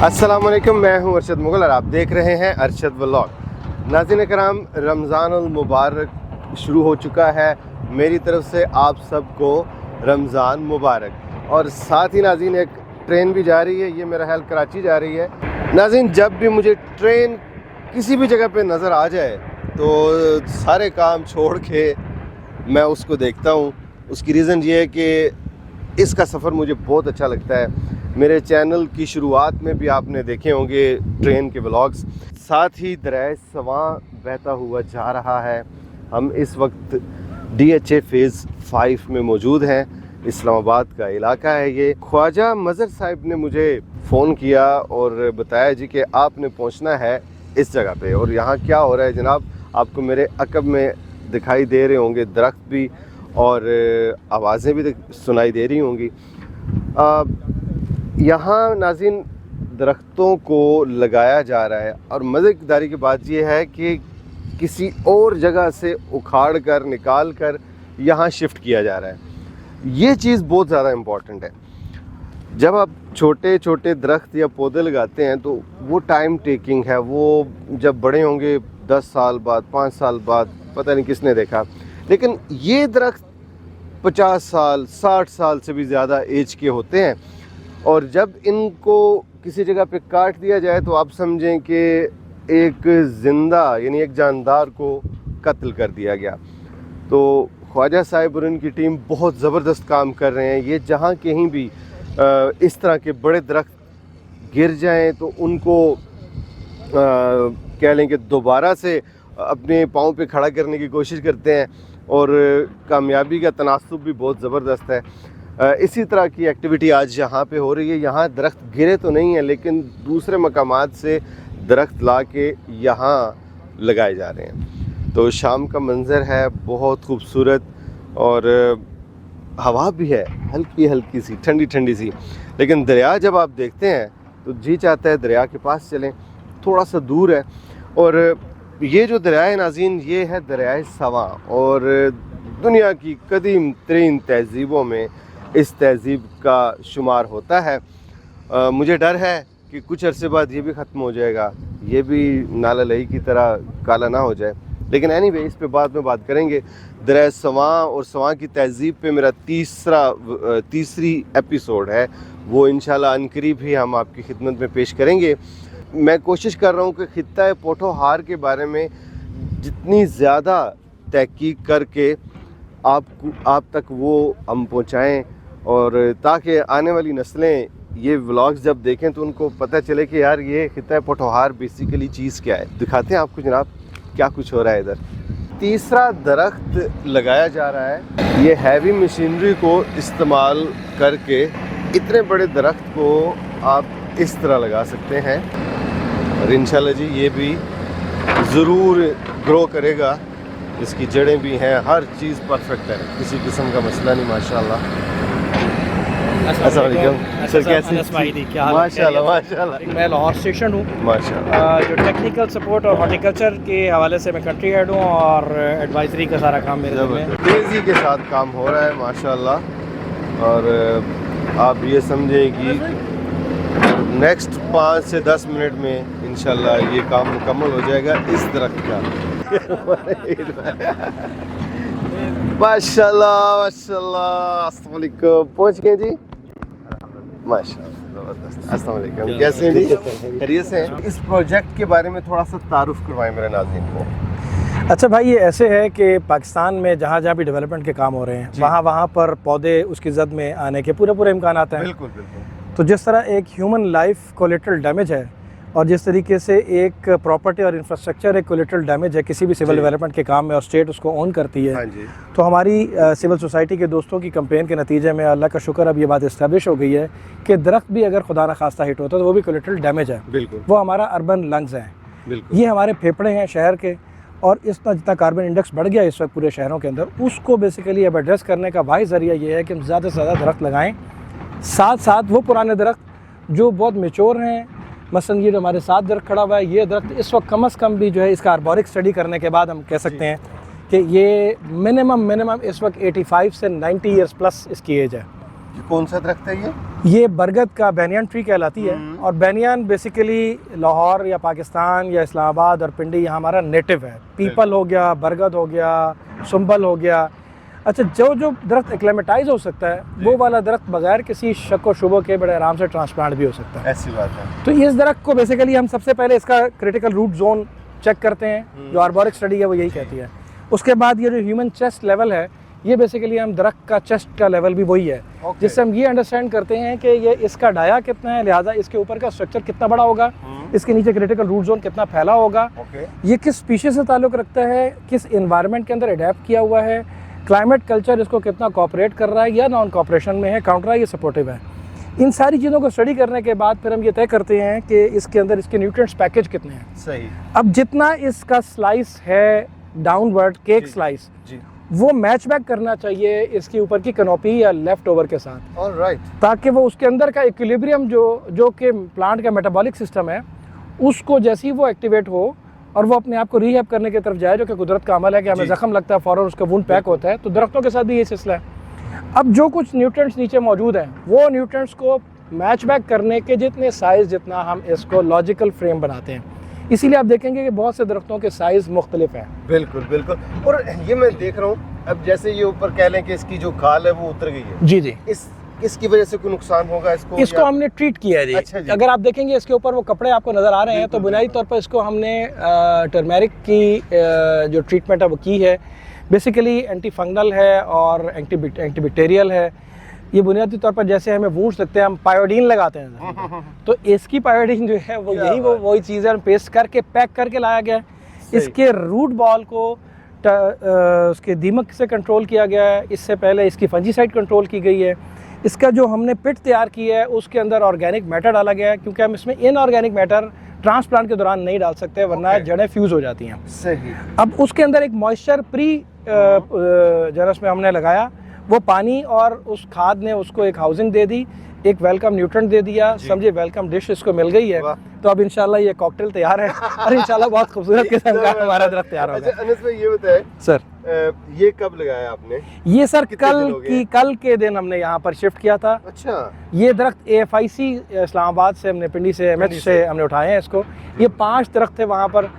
अस्सलाम वालेकुम, मैं हूं अरशद मुगल और आप देख रहे हैं अरशद व्लॉग। नाज़रीन कराम, रमज़ानुल मुबारक शुरू हो चुका है। मेरी तरफ से आप सबको रमज़ान मुबारक। और साथ ही नाज़रीन एक ट्रेन भी जा रही है, ये मेरा ख्याल कराची जा रही है। नाज़रीन जब भी मुझे ट्रेन किसी भी जगह पे नज़र आ जाए तो सारे काम छोड़ के मैं उसको देखता हूँ। उसकी रीज़न ये है कि इसका सफ़र मुझे बहुत अच्छा लगता है। मेरे चैनल की शुरुआत में भी आपने देखे होंगे ट्रेन के व्लॉग्स। साथ ही दरिया सवां बहता हुआ जा रहा है। हम इस वक्त DHA फ़ेज़ 5 में मौजूद हैं। इस्लामाबाद का इलाका है ये। ख्वाजा मज़हर साहिब ने मुझे फ़ोन किया और बताया जी कि आपने पहुंचना है इस जगह पे। और यहाँ क्या हो रहा है जनाब, आपको मेरे अकब में दिखाई दे रहे होंगे दरख्त भी और आवाज़ें भी सुनाई दे रही होंगी। यहाँ नाज़रीन दरख्तों को लगाया जा रहा है और मज़ेदारी की बात यह है कि किसी और जगह से उखाड़ कर निकाल कर यहाँ शिफ्ट किया जा रहा है। ये चीज़ बहुत ज़्यादा इम्पॉर्टेंट है। जब आप छोटे छोटे दरख्त या पौधे लगाते हैं तो वो टाइम टेकिंग है। वो जब बड़े होंगे 10 साल बाद, 5 साल बाद, पता नहीं किसने देखा। लेकिन ये दरख्त 50 साल 60 साल से भी ज़्यादा एज के होते हैं। और जब इनको किसी जगह पे काट दिया जाए तो आप समझें कि एक ज़िंदा यानी एक जानदार को कत्ल कर दिया गया। तो ख्वाजा साहिब और उनकी टीम बहुत ज़बरदस्त काम कर रहे हैं। ये जहाँ कहीं भी इस तरह के बड़े दरख्त गिर जाएं तो उनको कह लें कि दोबारा से अपने पाँव पे खड़ा करने की कोशिश करते हैं और कामयाबी का तनासुब भी बहुत ज़बरदस्त है। इसी तरह की एक्टिविटी आज यहाँ पे हो रही है। यहाँ दरख्त गिरे तो नहीं है लेकिन दूसरे मकामात से दरख्त ला के यहाँ लगाए जा रहे हैं। तो शाम का मंज़र है बहुत खूबसूरत और हवा भी है हल्की हल्की सी, ठंडी ठंडी सी। लेकिन दरिया जब आप देखते हैं तो जी चाहता है दरिया के पास चलें। थोड़ा सा दूर है और ये जो दरिया है नाज़रीन, ये है दरिया सवां और दुनिया की कदीम तरीन तहज़ीबों में इस तहज़ीब का शुमार होता है। मुझे डर है कि कुछ अरसे बाद ये भी ख़त्म हो जाएगा, ये भी नाला लही की तरह काला ना हो जाए। लेकिन एनीवे इस पे बाद में बात करेंगे। दरिया सवां और सवां की तहज़ीब पे मेरा तीसरी एपिसोड है, वो इंशाल्लाह अनकरीब ही हम आपकी खिदमत में पेश करेंगे। मैं कोशिश कर रहा हूँ कि खित्ता पोठोहार के बारे में जितनी ज़्यादा तहकीक करके आप तक वो हम पहुँचाएँ और ताकि आने वाली नस्लें ये व्लॉग्स जब देखें तो उनको पता चले कि यार ये खित्ता पोठोहार बेसिकली चीज़ क्या है। दिखाते हैं आपको जनाब क्या कुछ हो रहा है इधर। तीसरा दरख्त लगाया जा रहा है। ये हैवी मशीनरी को इस्तेमाल करके इतने बड़े दरख्त को आप इस तरह लगा सकते हैं और इंशाल्लाह जी ये भी ज़रूर ग्रो करेगा। इसकी जड़ें भी हैं, हर चीज़ परफेक्ट है, किसी किस्म का मसला नहीं माशाल्लाह। अस्सलाम वालेकुम सर, कैसे? माशाल्लाह माशाल्लाह। मैं लाहौर स्टेशन हूँ माशाल्लाह। जो टेक्निकल सपोर्ट और हॉर्टिकल्चर के हवाले से मैं कंट्री हेड हूँ और एडवाइजरी का सारा काम मेरे में तेज़ी के साथ काम हो रहा है माशाल्लाह। और आप ये समझें कि नेक्स्ट 5 से 10 मिनट में इंशाल्लाह ये काम मुकम्मल हो जाएगा इस दरख्त का। माशाल्लाह माशाल्लाह। अस्सलाम वालेकुम, पहुँच गए जी माशाल्लाह, ज़बरदस्त। अस्सलाम वालेकुम, कैसे हैं जी? खैरियत से हैं? इस प्रोजेक्ट के बारे में थोड़ा सा तारुफ करवाएं मेरे नाज़रीन को। अच्छा भाई, ये ऐसे है कि पाकिस्तान में जहाँ जहाँ भी डेवलपमेंट के काम हो रहे हैं वहाँ पर पौधे उसकी जद में आने के पूरे इम्कान हैं। बिल्कुल बिल्कुल। तो जिस तरह एक ह्यूमन लाइफ कोलेटरल डैमेज है और जिस तरीके से एक प्रॉपर्टी और इंफ्रास्ट्रक्चर एक कोलेटरल डैमेज है किसी भी सिविल डेवलपमेंट के काम में और स्टेट उसको ओन करती है। हाँ जी। तो हमारी सिविल सोसाइटी के दोस्तों की कंपेन के नतीजे में अल्लाह का शुक्र अब ये बात इस्टेब्लिश हो गई है कि दरख्त भी अगर खुदा न खास्ता हिट होता है तो वो भी कोलेटरल डैमेज है। बिल्कुल। वो हमारा अर्बन लंग्स हैं। बिल्कुल। ये हमारे फेफड़े हैं शहर के और इस तरह जितना कार्बन इंडेक्स बढ़ गया इस वक्त पूरे शहरों के अंदर, उसको बेसिकली अब एड्रेस करने का वाहिद ज़रिया ये है कि हम ज़्यादा से ज़्यादा दरख्त लगाएँ। साथ साथ वो पुराने दरख्त जो बहुत मेच्योर हैं, मसलन ये जो हमारे साथ दरख्त खड़ा हुआ है, ये दरख्त इस वक्त कम अज़ कम भी जो है इसका आर्बोरिक स्टडी करने के बाद हम कह सकते हैं कि ये मिनिमम इस वक्त 85 से 90 ईयर्स प्लस इसकी एज है। कौन सा दरख्त है ये? ये बरगद का बैनियन ट्री कहलाती है। और बैनियन बेसिकली लाहौर या पाकिस्तान या इस्लामाबाद और पिंडी यहाँ हमारा नेटिव है। पीपल हो गया, बरगद हो गया, सुंबल हो गया। अच्छा, जो दरख्त एक्लेमेटाइज हो सकता है वो वाला दरख्त बगैर किसी शक व शुबो के बड़े आराम से ट्रांसप्लांट भी हो सकता है। ऐसी बात है। तो इस दरख्त को बेसिकली हम सबसे पहले इसका क्रिटिकल रूट जोन चेक करते हैं, जो आर्बोरिक स्टडी है वो यही कहती है। उसके बाद ये जो ह्यूमन चेस्ट लेवल है, ये बेसिकली हम दरख्त का चेस्ट का लेवल भी वही है, जिससे हम ये अंडरस्टैंड करते हैं कि ये इसका डाया कितना है, लिहाजा इसके ऊपर का स्ट्रक्चर कितना बड़ा होगा, इसके नीचे क्रिटिकल रूट जोन कितना फैला होगा, ये किस स्पीशीज से ताल्लुक़ रखता है, किस इन्वायरमेंट के अंदर अडेप्ट किया हुआ है, क्लाइमेट कल्चर इसको कितना कोऑपरेट कर रहा है या नॉन कोऑपरेशन में है, काउंटर है, ये सपोर्टिव है। इन सारी चीज़ों को स्टडी करने के बाद फिर हम ये तय करते हैं कि इसके अंदर इसके न्यूट्रिएंट्स पैकेज कितने हैं। सही। अब जितना इसका स्लाइस है डाउनवर्ड केक स्लाइस, वो मैच बैक करना चाहिए इसके ऊपर की कैनोपी या लेफ्ट ओवर के साथ। ऑलराइट। ताकि वो उसके अंदर का इक्विलिब्रियम जो कि प्लांट का मेटाबॉलिक सिस्टम है, उसको जैसे ही वो एक्टिवेट हो और वो अपने आप को रीहैब करने की तरफ जाए, जो कि कुदरत का अमल है कि हमें जख्म लगता है फ़ौरन उसका वुंड पैक होता है, तो दरख्तों के साथ भी ये सिलसिला है। अब जो कुछ न्यूट्रिएंट्स नीचे मौजूद हैं, वो न्यूट्रिएंट्स को मैच बैक करने के जितने साइज़, जितना हम इसको लॉजिकल फ्रेम बनाते हैं, इसीलिए आप देखेंगे कि बहुत से दरख्तों के साइज़ मुख्तलिफ हैं। बिल्कुल बिल्कुल। और ये मैं देख रहा हूँ, अब जैसे ये ऊपर कह लें कि इसकी जो खाल है वो उतर गई है। जी जी। इसकी वजह से कोई नुकसान होगा इसको हमने ट्रीट किया है जी। अच्छा जी। अगर आप देखेंगे इसके ऊपर वो कपड़े आपको नज़र आ रहे हैं, तो बुनियादी तौर पर इसको हमने टर्मेरिक की जो ट्रीटमेंट है वो की है। बेसिकली एंटी फंगल है और एंटीबैक्टीरियल है। ये बुनियादी तौर पर जैसे हमें वूंड्स लगते हैं, हम पायोडीन लगाते हैं, तो इसकी पायोडीन जो है वो वही चीज़ है, पेस्ट करके पैक करके लाया गया है। इसके रूट बॉल को उसके दीमक से कंट्रोल किया गया है, इससे पहले इसकी फंजीसाइड कंट्रोल की गई है। इसका जो हमने पिट तैयार की है उसके अंदर ऑर्गेनिक मैटर डाला गया है, क्योंकि हम इसमें इनऑर्गेनिक मैटर ट्रांसप्लांट के दौरान नहीं डाल सकते, वरना जड़ें फ्यूज़ हो जाती हैं। सही। अब उसके अंदर एक मॉइस्चर प्री जनस में हमने लगाया, वो पानी और उस खाद ने उसको एक हाउसिंग दे दी, एक वेलकम न्यूट्रेंट दे दिया, समझे वेलकम डिश इसको मिल गई है। तो अब इंशाल्लाह ये कॉकटेल तैयार है और इंशाल्लाह बहुत खूबसूरत किस्म का हमारा दरख्त तैयार होगा। अच्छा अनस भाई, ये बताएं सर, ये कब लगाया आपने? ये सर कल के दिन हमने यहाँ पर शिफ्ट किया था। अच्छा। ये दरख्त AFIC इस्लामाबाद से हमने पिंडी से MH से हमने उठाए हैं इसको। ये 5 दरख्त थे वहाँ पर,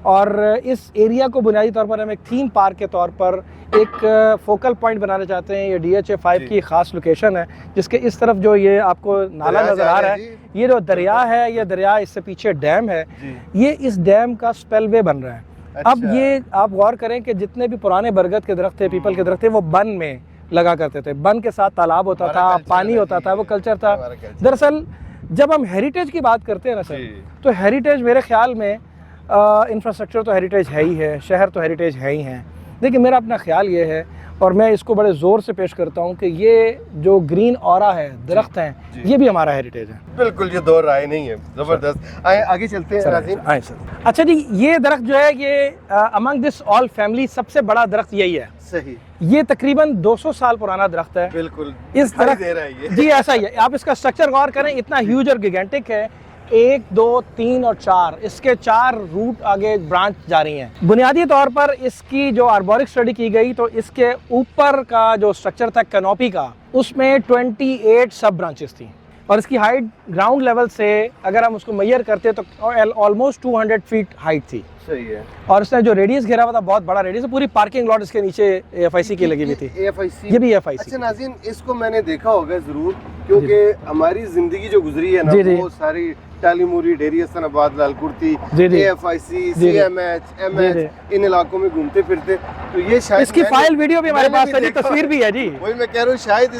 और इस एरिया को बुनियादी तौर पर हम एक थीम पार्क के तौर पर एक फोकल पॉइंट बनाना चाहते हैं। ये DHA 5 की ख़ास लोकेशन है, जिसके इस तरफ जो ये आपको नाला नज़र आ रहा है, ये जो दरिया है, ये दरिया, इससे पीछे डैम है, ये इस डैम का स्पेलवे बन रहा है। अच्छा। अब ये आप गौर करें कि जितने भी पुराने बरगद के दरख्त थे, पीपल के दरख्त थे, वो बन में लगा करते थे, बन के साथ तालाब होता था, पानी होता था, वो कल्चर था। दरअसल जब हम हेरिटेज की बात करते हैं ना सर, तो हेरिटेज मेरे ख्याल में इंफ्रास्ट्रक्चर तो हेरिटेज है ही है, शहर तो हेरिटेज है ही हैं, लेकिन मेरा अपना ख्याल ये है, और मैं इसको बड़े ज़ोर से पेश करता हूँ, कि ये जो ग्रीन ऑरा है, दरख्त हैं, ये भी हमारा हेरिटेज है। बिल्कुल, ये दो राय नहीं है, ज़बरदस्त। आगे चलते हैं नाज़रीन। आए सर। अच्छा जी, ये दरख्त जो है, ये अमंग दिस ऑल फैमिली सबसे बड़ा दरख्त यही है। सही। ये तकरीबन 200 साल पुराना दरख्त है। बिल्कुल, इस दरख्त दे रहा है ये। जी ऐसा ही है। आप इसका स्ट्रक्चर गौर करें, इतना ह्यूज और गिगेंटिक है। 1, 2, 3 और 4, इसके 4 रूट आगे ब्रांच जा रही हैं। बुनियादी तौर पर इसकी जो आर्बोरिक स्टडी की गई, तो इसके ऊपर का जो स्ट्रक्चर था कैनोपी का, उसमें 28 सब ब्रांचेस थी, और इसकी हाइट ग्राउंड लेवल से अगर हम उसको मेजर करते तो ऑलमोस्ट 200 फीट हाइट थी। सही है। और इसने जो रेडियस घेरा हुआ था, बहुत बड़ा रेडियस है, पूरी पार्किंग लॉट इसके नीचे AFIC की लगी हुई थी। AFIC, ये भी AFIC। अच्छा नाज़रीन, इसको मैंने देखा होगा ज़रूर, क्योंकि हमारी ज़िंदगी जो गुजरी है ना, वो सारी टालीमुरी, डेरी Hasnabad, Lalkurti, AFIC, CMH, MH, इन इलाकों में घूमते फिरते, तो ये शायद इसकी फाइल वीडियो भी हमारे पास है, तस्वीर भी है जी। वही मैं कह रहा हूँ, शायद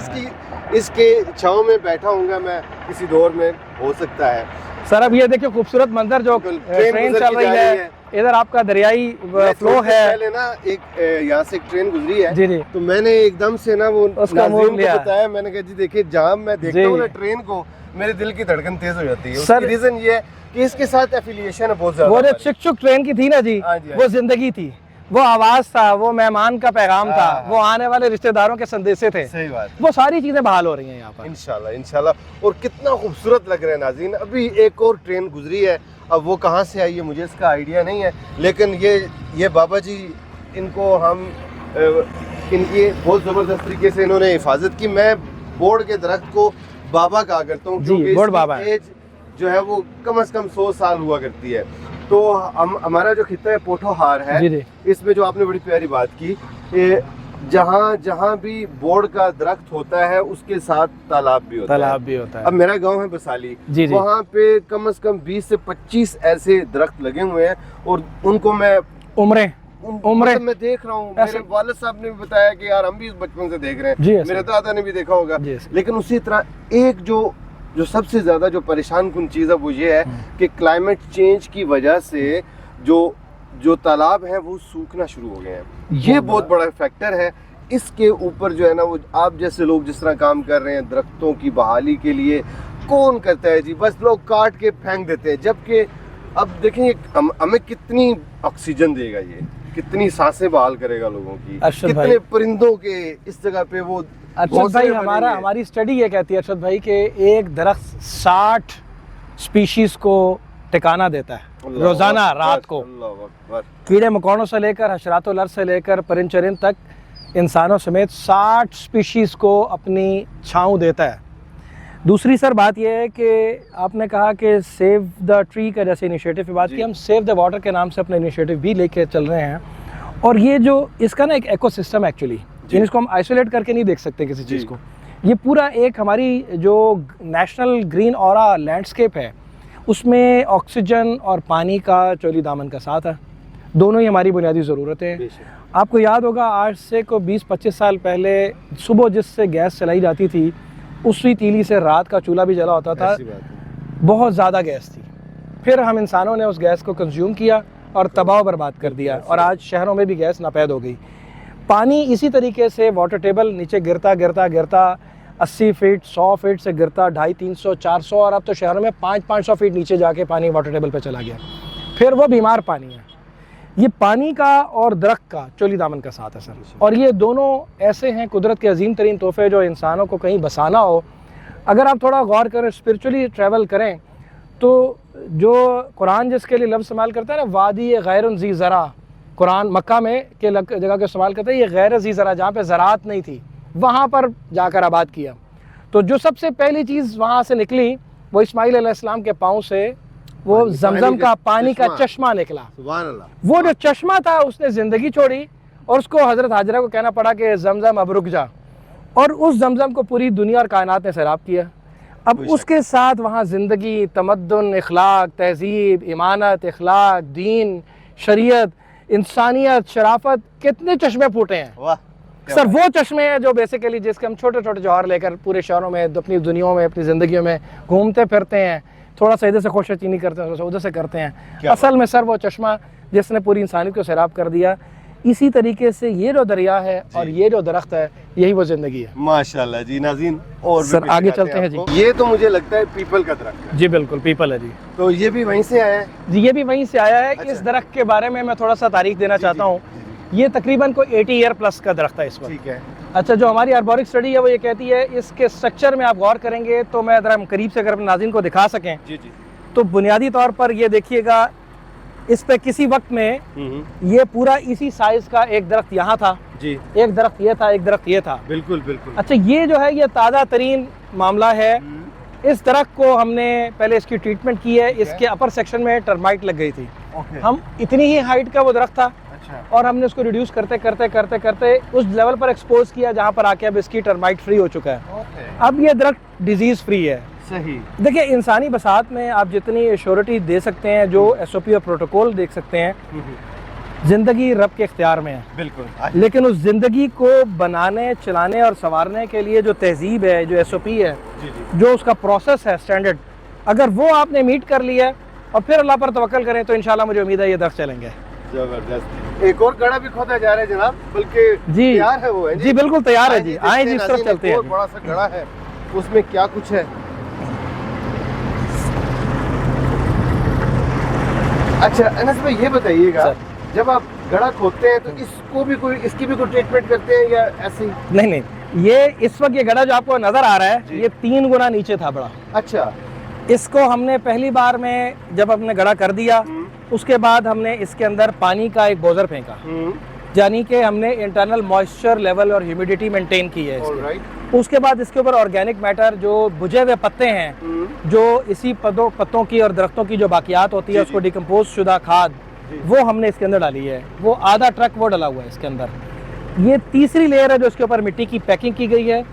इसके छांव में बैठा हूँगा मैं किसी दौर में, हो सकता है। सर अब ये देखिए खूबसूरत मंजर, जो ट्रेन चल रही है, इधर आपका दरियाई फ्लो है। पहले ना एक यहाँ से एक ट्रेन गुजरी है, जी जी, तो मैंने एकदम से ना वो नाज़रीन को बताया, मैंने कहा जी देखिए, जहाँ मैं देखता हूँ ना ट्रेन को, मेरे दिल की धड़कन तेज हो जाती है। उसकी रीजन ये है कि इसके साथ एफिलिएशन है बहुत ज्यादा। वो जो चिक ट्रेन की थी ना जी, वो जिंदगी थी, वो आवाज था, वो मेहमान का पैगाम था, वो आने वाले रिश्तेदारों के संदेशे थे। सही बात। वो सारी चीजें बहाल हो रही हैं यहाँ पर इंशाल्लाह इंशाल्लाह। और कितना खूबसूरत लग रहा है नाज़रीन। अभी एक और ट्रेन गुजरी है, अब वो कहाँ से आई है मुझे इसका आइडिया नहीं है, लेकिन ये बाबा जी, इनको हम इनकी बहुत ज़बरदस्त तरीके से इन्होंने हिफाजत की। मैं बोर्ड के दरख्त को बाबा कहा करता हूँ, जी, क्योंकि बोर्ड बाबा है। एज जो है वो कम से कम 100 साल हुआ करती है। तो हमारा जो खित्ता है पोठोहार है, जी जी इसमें जो आपने बड़ी प्यारी बात की, जहाँ जहाँ भी बोर्ड का दरख्त होता है उसके साथ तालाब भी होता है। तालाब भी होता है। अब मेरा गांव है बसाली, जी जी वहाँ पे कम से कम 20 से 25 ऐसे दरख्त लगे हुए हैं और उनको मैं उम्रें मतलब मैं देख रहा हूँ। मेरे वालिद साहब ने भी बताया कि यार हम भी इस बचपन से देख रहे जी हैं, ऐसे। मेरे दादा ने भी देखा होगा। जी ऐसे। लेकिन उसी तरह एक जो सबसे ज्यादा जो परेशान कुन चीज़ है वो ये है कि क्लाइमेट चेंज की वजह से जो तालाब हैं वो सूखना शुरू हो गए हैं। ये बहुत बड़ा फैक्टर है। इसके ऊपर जो है ना, वो आप जैसे लोग जिस तरह काम कर रहे हैं दरख्तों की बहाली के लिए, कौन करता है जी? बस लोग काट के फेंक देते हैं। जबकि अब देखें हमें कितनी ऑक्सीजन देगा, ये कितनी सांसें बहाल करेगा लोगों की, अरशद भाई। कितने परिंदों के इस जगह पे वो अरशद घोंसले भाई, बनेंगे। हमारी स्टडी ये कहती है अरशद भाई कि एक दरख्त 60 स्पीशीज को ठिकाना देता है अल्लाह रोजाना अकबर, रात को। अल्लाह अकबर। कीड़े मकोड़ों से लेकर हशरातुल अर्ज़ से लेकर परिंद चरिंद तक, इंसानों समेत 60 स्पीशीज़ को अपनी छाँव देता है। दूसरी सर बात यह है कि आपने कहा कि सेव द ट्री का जैसे इनिशिएटिव की बात की, हम सेव द वाटर के नाम से अपना इनिशिएटिव भी लेके चल रहे हैं। और ये जो इसका ना एक इकोसिस्टम एक्चुअली, इसको हम आइसोलेट करके नहीं देख सकते किसी चीज़ को। ये पूरा एक हमारी जो नेशनल ग्रीन ऑरा लैंडस्केप है, उसमें ऑक्सीजन और पानी का चौली दामन का साथ है। दोनों ही हमारी बुनियादी ज़रूरतें हैं। आपको याद होगा आज से को 20-25 साल पहले सुबह जिससे गैस चलाई जाती थी, उसी तीली से रात का चूल्हा भी जला होता था। बहुत ज़्यादा गैस थी। फिर हम इंसानों ने उस गैस को कंज्यूम किया और तबाह बर्बाद कर दिया, और आज शहरों में भी गैस नापैद हो गई। पानी इसी तरीके से वाटर टेबल नीचे गिरता गिरता गिरता 80 फीट 100 फीट से गिरता 250, 300, 400 और अब तो शहरों में 500 फीट नीचे जाके पानी वाटर टेबल पे चला गया। फिर वो बीमार पानी है। ये पानी का और दरख्त का चोली दामन का साथ है सर। और ये दोनों ऐसे हैं कुदरत के अजीम तरीन तोहफे जो इंसानों को कहीं बसाना हो। अगर आप थोड़ा गौर करें, स्पिरिचुअली ट्रैवल करें, तो जो कुरान जिसके लिए लफ्ज़ इस्तेमाल करता है ना, वादी गैर ज़ी ज़रा, कुरान मक्का में के जगह के इस्तेमाल करता है, ये गैर ज़ी ज़रा, जहाँ पे ज़रात नहीं थी वहाँ पर जाकर आबाद किया। तो जो सबसे पहली चीज़ वहाँ से निकली वो इस्माइल अलैहिस्सलाम के पाँव से वो जमजम का पानी का चश्मा निकला। वो जो चश्मा था उसने ज़िंदगी छोड़ी और उसको हज़रत हाजरा को कहना पड़ा कि जमजम अब रुक जा, और उस जमजम को पूरी दुनिया और कायनात ने सैराब किया। अब उसके साथ वहाँ ज़िंदगी, तमद्दुन, इखलाक, तहज़ीब, ईमानत, इखलाक, दीन, शरीयत, इंसानियत, शराफत, कितने चश्मे फूटे हैं सर। वो चश्मे हैं जो बेसिकली जिसके हम छोटे छोटे जौहर लेकर पूरे शहरों में, अपनी दुनियाओं में, अपनी ज़िंदगियों में घूमते फिरते हैं। थोड़ा सा इधर से खोशचीनी करते हैं, उधर से करते हैं। असल में सर वो चश्मा जिसने पूरी इंसानियत को सैराब कर दिया। इसी तरीके से ये जो दरिया है और ये जो दरख्त है, यही वो ज़िंदगी है। माशाल्लाह जी। नाज़रीन, और सर आगे चलते हैं जी। ये तो मुझे लगता है पीपल का दरख्त है। जी बिल्कुल, पीपल है जी। तो ये भी वहीं से आया है जी, ये भी वहीं से आया है। अच्छा। इस दरख्त के बारे में मैं थोड़ा सा तारीख देना चाहता हूँ। ये तकरीबन कोई 80 ईयर प्लस का दरख्त है इस वक्त। ठीक है। अच्छा, जो हमारी आर्बोरिक स्टडी है वो ये कहती है, इसके स्ट्रक्चर में आप गौर करेंगे तो मैं अगर हम करीब से अगर अपने नाज़रीन को दिखा सकें, जी जी। तो बुनियादी तौर पर ये देखिएगा, इस पे किसी वक्त में ये पूरा इसी साइज का एक दरख्त यहाँ था जी, एक दरख्त ये था, एक दरख्त ये था। बिल्कुल बिल्कुल। अच्छा, ये जो है ये ताज़ा तरीन मामला है। इस दरख्त को हमने पहले इसकी ट्रीटमेंट की है। इसके अपर सेक्शन में टर्माइट लग गई थी। हम इतनी ही हाइट का वो दरख्त था और हमने उसको रिड्यूस करते करते करते करते उस लेवल पर एक्सपोज किया जहाँ पर आके अब इसकी टर्माइट फ्री हो चुका है। अब ये दरख्त डिजीज़ फ्री है। सही। देखिए, इंसानी बसात में आप जितनी एश्योरिटी दे सकते हैं, जो SOP और प्रोटोकॉल देख सकते हैं, ज़िंदगी रब के इख्तियार में है। बिल्कुल। लेकिन उस ज़िंदगी को बनाने, चलाने और संवारने के लिए जो तहजीब है, जो SOP है, जो उसका प्रोसेस है स्टैंडर्ड, अगर वो आपने मीट कर लिया और फिर अल्लाह पर तवक्कल करें तो इंशाल्लाह मुझे उम्मीद है ये दरख्त चलेंगे। जबरदस्त। एक और गड़ा भी खोदा जा रहा है जनाब, बल्कि जी तैयार है वो है जी बिल्कुल तैयार है जी। आए जी, इस तरफ चलते हैं। बड़ा सा गड़ा है, उसमें क्या कुछ है। अच्छा अनस भाई, ये बताइएगा, जब आप गड़ा खोदते हैं तो इसको भी इसकी भी कोई ट्रीटमेंट करते हैं या ऐसे ही? नहीं, ये इस वक्त ये गड़ा जो आपको नजर आ रहा है, ये 3 गुना नीचे था बड़ा। अच्छा। इसको हमने पहली बार में जब हमने गड़ा कर दिया, उसके बाद हमने इसके अंदर पानी का एक बोजर फेंका, यानी कि हमने इंटरनल मॉइस्चर लेवल और ह्यूमिडिटी मेंटेन की है इसकी। उसके बाद इसके ऊपर ऑर्गेनिक मैटर, जो बुझे हुए पत्ते हैं, जो इसी पत्तों की और दरख्तों की जो बाकियात होती है, उसको डिकम्पोज शुदा खाद, वो हमने इसके अंदर डाली है। वो आधा ट्रक वो डाला हुआ है इसके अंदर। ये तीसरी लेयर है जो इसके ऊपर मिट्टी की पैकिंग की गई है।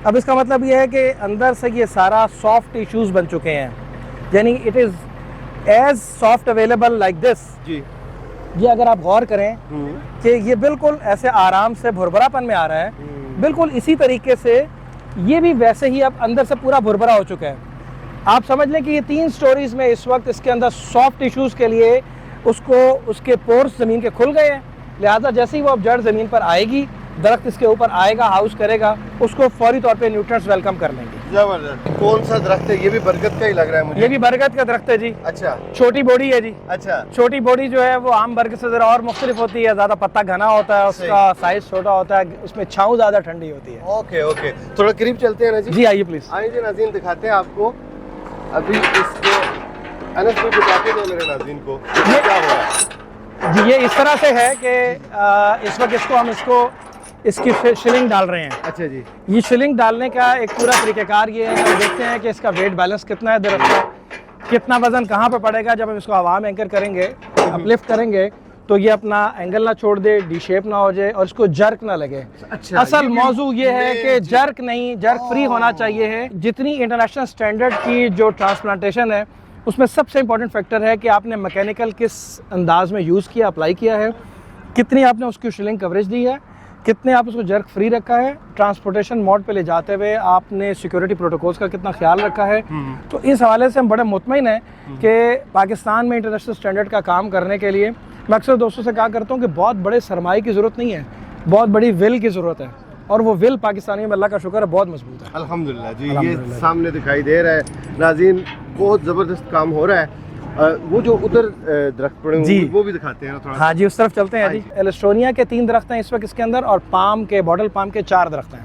अब इसका मतलब ये है कि अंदर से ये सारा सॉफ्ट टिश्यूज़ बन चुके हैं, यानी it is age soft available like this जी। ये अगर आप गौर करें कि ये बिल्कुल ऐसे आराम से भुरभुरापन में आ रहा है, बिल्कुल इसी तरीके से ये भी वैसे ही अब अंदर से पूरा भुरभुरा हो चुका है। आप समझ लें कि ये 3 स्टोरीज में इस वक्त इसके अंदर सॉफ्ट टिश्यूज़ के लिए उसके पोर्स ज़मीन के खुल गए हैं। लिहाजा जैसे ही वो अब जड़ ज़मीन पर आएगी, दरख्त इसके ऊपर आएगा, हाउस करेगा, उसको फौरी तौर पे न्यूट्रिएंट्स वेलकम कर लेंगे। जबरदस्त। कौन सा दरख्त है? ये भी बरगद का ही लग रहा है मुझे। ये भी बरगद का दरख्त है जी। अच्छा। छोटी बॉडी है जी। अच्छा। छोटी बॉडी जो है वो आम बरगद से ज़रा और मुख्तलिफ होती है, ज़्यादा पत्ता घना होता है, उसका साइज छोटा होता है, उसमें छाँव ज़्यादा ठंडी होती है। ओके ओके, थोड़ा करीब चलते हैं ना जी। जी आइए प्लीज़। आइए नाज़रीन, दिखाते हैं आपको। अभी इसको अनस भी बताते थे मेरे नाज़रीन को ये क्या हो रहा है जी। ये इस तरह से है कि इस वक्त हम इसकी शिलिंग डाल रहे हैं। अच्छा जी। ये शिलिंग डालने का एक पूरा तरीक़ाकार ये है कि देखते हैं कि इसका वेट बैलेंस कितना है, दरख्त का कितना वज़न कहाँ पे पड़ेगा। जब हम इसको हवा में एंकर करेंगे, अपलिफ्ट करेंगे, तो ये अपना एंगल ना छोड़ दे, डी शेप ना हो जाए और इसको जर्क ना लगे। अच्छा, असल मौजू ये है कि जर्क नहीं, जर्क फ्री होना चाहिए है। जितनी इंटरनेशनल स्टैंडर्ड की जो ट्रांसप्लांटेशन है, उसमें सबसे इंपॉर्टेंट फैक्टर है कि आपने मैकेनिकल किस अंदाज में यूज़ किया, अप्लाई किया है, कितनी आपने उसकी शिलिंग कवरेज दी है, कितने आप उसको जर्क फ्री रखा है, ट्रांसपोर्टेशन मोड पे ले जाते हुए आपने सिक्योरिटी प्रोटोकॉल्स का कितना ख्याल रखा है। तो इस हवाले से हम बड़े मुतमईन हैं कि पाकिस्तान में इंटरनेशनल स्टैंडर्ड का काम करने के लिए मैं अक्सर दोस्तों से कहा करता हूँ कि बहुत बड़े सरमाए की ज़रूरत नहीं है, बहुत बड़ी विल की ज़रूरत है, और वो विल पाकिस्तानी में अल्लाह का शुक्र है बहुत मजबूत है। अल्हम्दुलिल्लाह जी। ये सामने दिखाई दे रहा है नाज़रीन, बहुत ज़बरदस्त काम हो रहा है। वो जो उधर दरख्त पड़े हैं वो भी दिखाते हैं ना थोड़ा। हाँ जी, उस तरफ चलते हैं जी। एलिस्टोनिया के 3 दरख्त हैं इस वक्त इसके अंदर, और पाम के, बॉटल पाम के 4 दरख्त हैं।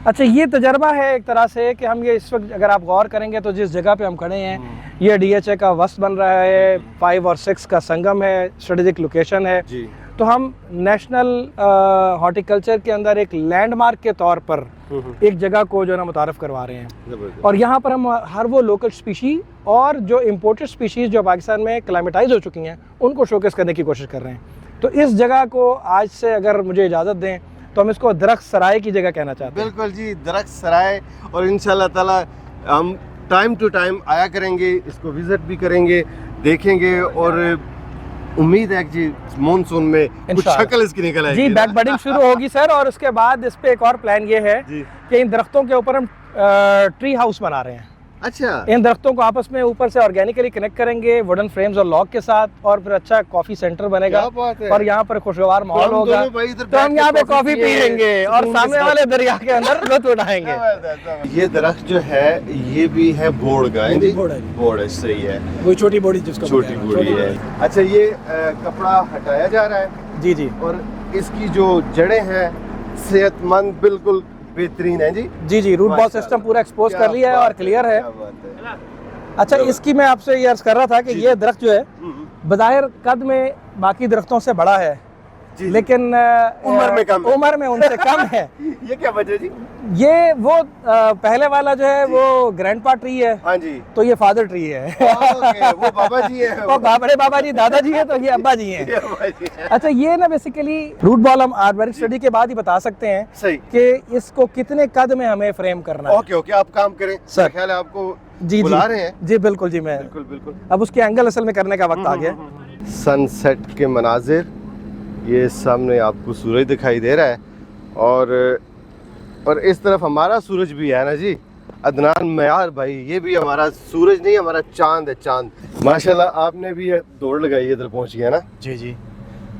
अच्छा, ये तजर्बा है एक तरह से कि हम ये इस वक्त अगर आप गौर करेंगे तो जिस जगह पे हम खड़े हैं, ये DHA का वस्त बन रहा है, 5 और 6 का संगम है, स्ट्रेटेजिक लोकेशन है जी। तो हम नेशनल हॉर्टिकल्चर के अंदर एक लैंडमार्क के तौर पर एक जगह को जो है ना मुतारफ़ करवा रहे हैं, और यहाँ पर हम हर वो लोकल स्पीशी और जो इम्पोर्टेड स्पीशीज़ जो पाकिस्तान में क्लाइमेटाइज हो चुकी हैं उनको शोकेस करने की कोशिश कर रहे हैं। तो इस जगह को आज से अगर मुझे इजाज़त दें तो हम इसको दरख्त सराय की जगह कहना चाहते हैं। बिल्कुल जी, दरख्त सराय। और इंशाल्लाह ताला हम टाइम टू टाइम आया करेंगे, इसको विज़िट भी करेंगे, देखेंगे, और उम्मीद है कि मानसून में कुछ शक्ल इसकी निकल आएगी जी। बैक बडिंग शुरू होगी सर, और उसके बाद इस पे एक और प्लान ये है कि इन दरख्तों के ऊपर हम ट्री हाउस बना रहे हैं। अच्छा। इन दरख्तों को आपस में ऊपर से ऑर्गेनिकली कनेक्ट करेंगे वुडन फ्रेम्स और लॉक के साथ, और फिर अच्छा कॉफी सेंटर बनेगा और यहाँ पर खुशगवार माहौल होगा। तो हम यहाँ पे कॉफी पियेंगे और सामने वाले दरिया के अंदर लुत्फ उठाएंगे। ये दरख्त जो है ये भी है बोर्ड का है जी। बोर्ड है, सही है। वो छोटी बॉडी जिसको छोटी बॉडी है। अच्छा, ये कपड़ा हटाया जा रहा है जी जी, और इसकी जो जड़ें हैं सेहतमंद, बिल्कुल बेहतरीन है जी। जी जी, रूट बॉल सिस्टम पूरा एक्सपोज कर लिया है और क्लियर है। अच्छा, इसकी मैं आपसे ये अर्ज कर रहा था कि ये दरख्त जो है बज़ाहिर कद में बाकी दरख्तों से बड़ा है, लेकिन उम्र में उनसे कम है। ये क्या वजह जी? ये वो पहले वाला जो है वो ग्रैंडपा ट्री है। हाँ जी। तो ये फादर ट्री है। वो बाबा जी है। वो बड़े बाबा जी दादाजी है, तो ये अब्बा जी हैं। अच्छा, ये ना बेसिकली रूट बॉल हम आर्बोरिक स्टडी के बाद ही बता सकते हैं सही कि इसको कितने कद में हमें फ्रेम करना है। ओके ओके, आप काम करें सर, ख्याल है आपको जी बुला रहे हैं। जी बिल्कुल जी, मैं बिल्कुल अब उसके एंगल असल में करने का वक्त आ गया। सनसेट के मनाजिर, ये सामने आपको सूरज दिखाई दे रहा है, और इस तरफ हमारा सूरज भी है ना जी, अदनान मयार भाई। ये भी हमारा सूरज नहीं, हमारा चांद है, चांद। माशाल्लाह, आपने भी दौड़ लगाई, इधर पहुंच गया ना जी जी।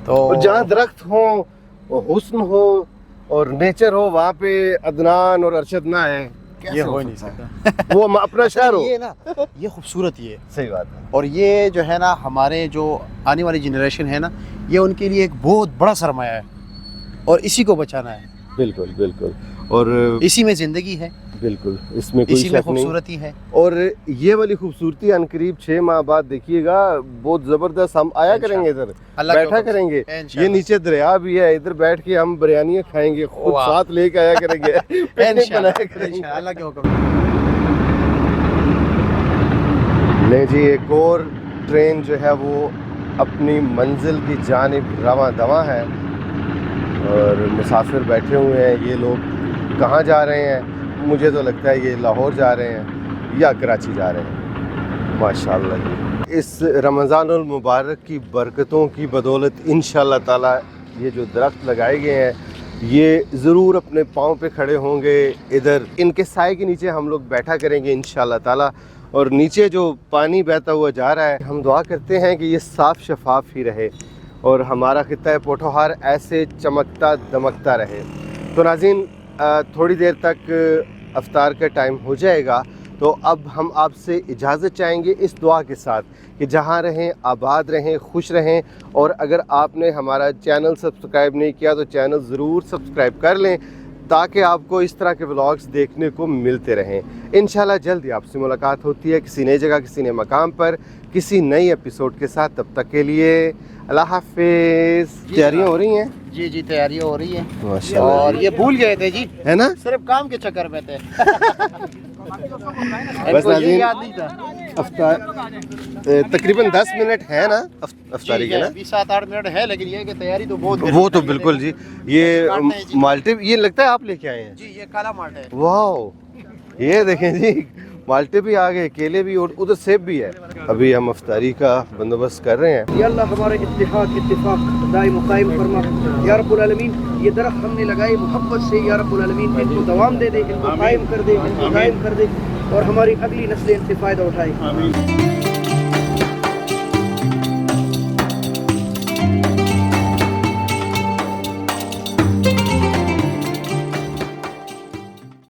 तो जहाँ दरख्त हो, हुस्न हो और नेचर हो, वहाँ पे अदनान और अरशद ना है, ये हो नहीं सकता। वो अपना शहर हो। ये ना, ये खूबसूरत ये सही बात है। और ये जो है ना, हमारे जो आने वाली जनरेशन है ना, ये उनके लिए एक बहुत बड़ा सरमाया है और इसी को बचाना है। बिल्कुल बिल्कुल, और इसी में ज़िंदगी है। बिल्कुल, इसमें कोई इसी में शक नहीं। खूबसूरती है। और ये वाली खूबसूरती अनकरीब 6 माह बाद देखिएगा, बहुत ज़बरदस्त। हम आया करेंगे इधर, अल्लाह के बैठा हुक्म से। करेंगे। इंशाल्लाह। ये नीचे दरिया भी है, इधर बैठ के हम बिरयानियाँ खाएंगे, खुद वाह। साथ लेके आया करेंगे, पिकनिक बनाया करेंगे। इंशाल्लाह, अल्लाह के हुक्म। ले जी, एक और ट्रेन जो है वो अपनी मंजिल की जानिब रवां दवां है और मुसाफिर बैठे हुए हैं। ये लोग कहाँ जा रहे हैं? मुझे तो लगता है ये लाहौर जा रहे हैं या कराची जा रहे हैं। माशाल्लाह जी, इस रमज़ानुल मुबारक की बरकतों की बदौलत इंशाल्लाह ताला ये जो दरख्त लगाए गए हैं ये ज़रूर अपने पाँव पे खड़े होंगे। इधर इनके साए के नीचे हम लोग बैठा करेंगे इंशाल्लाह ताला। और नीचे जो पानी बहता हुआ जा रहा है, हम दुआ करते हैं कि ये साफ़ शफाफ ही रहे और हमारा खित्ता पोठोहार ऐसे चमकता दमकता रहे। तो नाज़रीन, थोड़ी देर तक अफ्तार का टाइम हो जाएगा, तो अब हम आपसे इजाज़त चाहेंगे इस दुआ के साथ कि जहाँ रहें आबाद रहें, खुश रहें। और अगर आपने हमारा चैनल सब्सक्राइब नहीं किया तो चैनल ज़रूर सब्सक्राइब कर लें ताकि आपको इस तरह के व्लॉग्स देखने को मिलते रहें। इंशाल्लाह जल्दी आपसे मुलाकात होती है किसी नई जगह, किसी नए मकाम पर, किसी नई एपिसोड के साथ। तब तक के लिए अल्लाह हाफिज़। तैयारियाँ हो रही हैं? जी जी, तैयारियाँ हो रही है। माशाल्लाह। और ये भूल गए थे जी, है ना? सिर्फ काम के चक्कर में थे। बस इनको ये नाज़रीन, याद नहीं था। अफ्तार तकरीबन 10 मिनट है ना अफ्तारी के ना? 7-8 मिनट है, लेकिन ये कि तैयारी तो बहुत वो तो बिल्कुल जी। ये काटते हैं जी। माल्टे ये लगता है आप लेके आए हैं? जी, ये काला माल्टा है। वाह, ये देखें जी, माल्टे भी आ गए, केले भी, और उधर सेब भी है। अभी हम अफ्तारी का बंदोबस्त कर रहे हैं। या अल्लाह हमारे इत्तेहाद इत्तिफाक दायम कायम फरमा या रब्बुल आलमीन। ये दरख्त हमने लगाए मोहब्बत से, या रब्बुल आलमीन इनको दवाम दे दे, इनको कायम कर दे, इनको कायम कर दे और हमारी अगली नस्लें इनसे फ़ायदा उठाए।